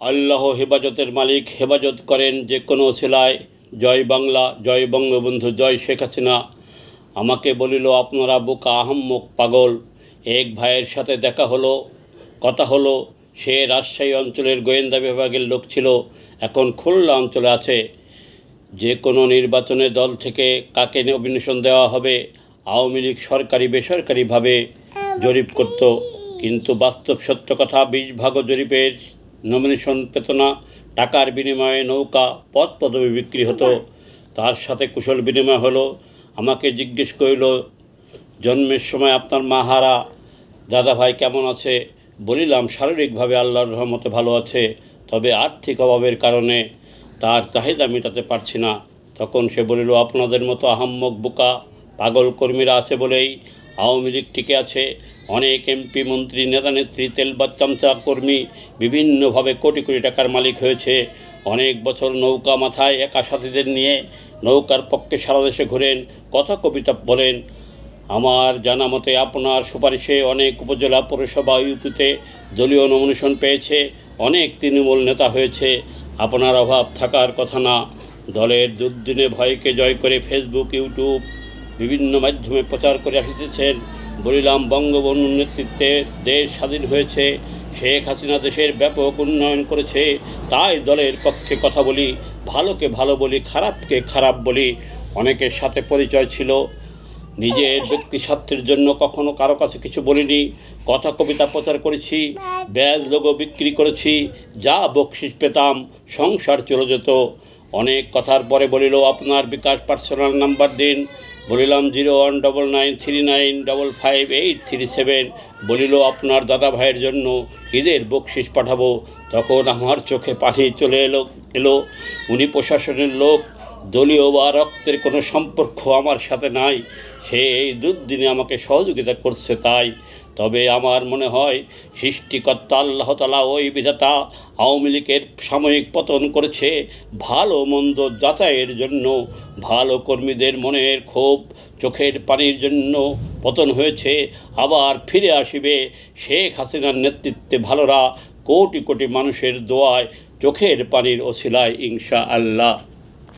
আল্লাহ হেফাজতের মালিক, হেফাজত করেন যে কোনো ওসিলায়। জয় বাংলা, জয় বঙ্গবন্ধু, জয় শেখ হাসিনা। আমাকে বলিল, আপনারা বোকা, আহাম্মক, পাগল। এক ভাইয়ের সাথে দেখা হলো, কথা হলো। সে রাজশাহী অঞ্চলের গোয়েন্দা বিভাগের লোক ছিল, এখন খুলনা অঞ্চলে আছে। যে কোনো নির্বাচনে দল থেকে কাকে নমিনেশন দেওয়া হবে, আওয়ামী লীগ সরকারি বেসরকারিভাবে জরিপ করত, কিন্তু বাস্তব সত্য কথা, 20 ভাগও জরিপের নমিনেশন পেত না। টাকার বিনিময়ে নৌকা, পদ পদবি বিক্রি হতো। তার সাথে কুশল বিনিময় হলো। আমাকে জিজ্ঞেস করিল, জন্মের সময় আপনার মাহারা দাদা ভাই কেমন আছে? বলিলাম, শারীরিকভাবে আল্লাহর রহমতে ভালো আছে, তবে আর্থিক অভাবের কারণে তার চাহিদা মেটাতে পারছি না। তখন সে বলিল, আপনাদের মতো আহাম্মক, বোকা, পাগল কর্মীরা আছে বলেই আওয়ামী লীগ টিকে আছে। অনেক এমপি, মন্ত্রী, নেতা নেত্রী, তেলবাজ চামচা কর্মী বিভিন্নভাবে কোটি কোটি টাকার মালিক হয়েছে। অনেক বছর নৌকা মাথায় একা সাথীদের নিয়ে নৌকার পক্ষে সারা দেশে ঘুরেন, কথা কবিতা বলেন। আমার জানা মতে আপনার সুপারিশে অনেক উপজেলা, পৌরসভা, ইউপিতে দলীয় নমিনেশন পেয়েছে, অনেক তৃণমূল নেতা হয়েছে। আপনার অভাব থাকার কথা না। দলের দুর্দিনে ভয়কে জয় করে ফেসবুক, ইউটিউব বিভিন্ন মাধ্যমে প্রচার করে আসিতেছেন। বলিলাম, বঙ্গবন্ধুর নেতৃত্বে দেশ স্বাধীন হয়েছে, শেখ হাসিনা দেশের ব্যাপক উন্নয়ন করেছে, তাই দলের পক্ষে কথা বলি, ভালোকে ভালো বলি, খারাপকে খারাপ বলি। অনেকের সাথে পরিচয় ছিল, নিজের ব্যক্তি স্বার্থের জন্য কখনো কারো কাছে কিছু বলিনি। কথা কবিতা প্রচার করেছি, ব্যাজ লোগো বিক্রি করেছি, যা বকশিস পেতাম সংসার চলে যেত। অনেক কথার পরে বলিল, আপনার বিকাশ পার্সোনাল নাম্বার দিন। বলিলাম 019939555837। বলিল, আপনার দাদা ভাইয়ের জন্য ঈদের বকশিস পাঠাবো। তখন আমার চোখে পানি চলে এলো। উনি প্রশাসনের লোক, দলীয় বা রক্তের কোনো সম্পর্ক আমার সাথে নাই। সে এই দুর্দিনে আমাকে সহযোগিতা করছে তাই। তবে আমার মনে হয় সৃষ্টিকর্তা আল্লাহ তাআলা, ওই বিধাতা আওয়ামী লীগের সাময়িক পতন করেছে ভালো মন্দ যাচাইয়ের জন্য। ভালো কর্মীদের মনের ক্ষোভ, চোখের পানির জন্য পতন হয়েছে, আবার ফিরে আসিবে শেখ হাসিনার নেতৃত্বে ভালোরা, কোটি কোটি মানুষের দোয়ায়, চোখের পানির ওসিলায়, ইনশাআল্লাহ।